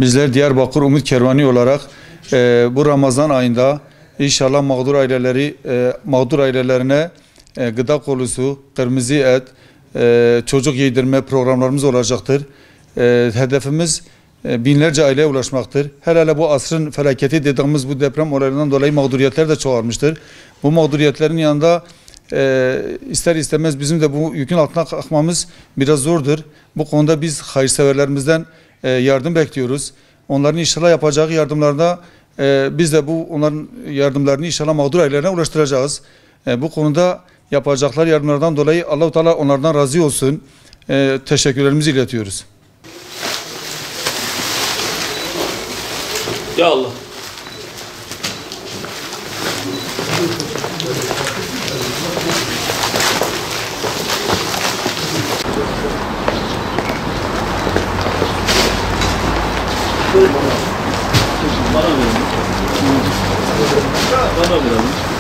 Bizler Diyarbakır Umut Kervanı olarak bu Ramazan ayında inşallah mağdur ailelerine gıda kolusu, kırmızı et, çocuk yedirme programlarımız olacaktır. Hedefimiz binlerce aileye ulaşmaktır. Hele bu asrın felaketi dediğimiz bu deprem olaylarından dolayı mağduriyetler de çoğalmıştır. Bu mağduriyetlerin yanında ister istemez bizim de bu yükün altına kalkmamız biraz zordur. Bu konuda biz hayırseverlerimizden yardım bekliyoruz. Onların inşallah yapacağı yardımlarda biz de onların yardımlarını inşallah mağdur ailelerine ulaştıracağız. Bu konuda yapacakları yardımlardan dolayı Allah-u Teala onlardan razı olsun. Teşekkürlerimizi iletiyoruz. Ya Allah. Bana verin. Bana verin.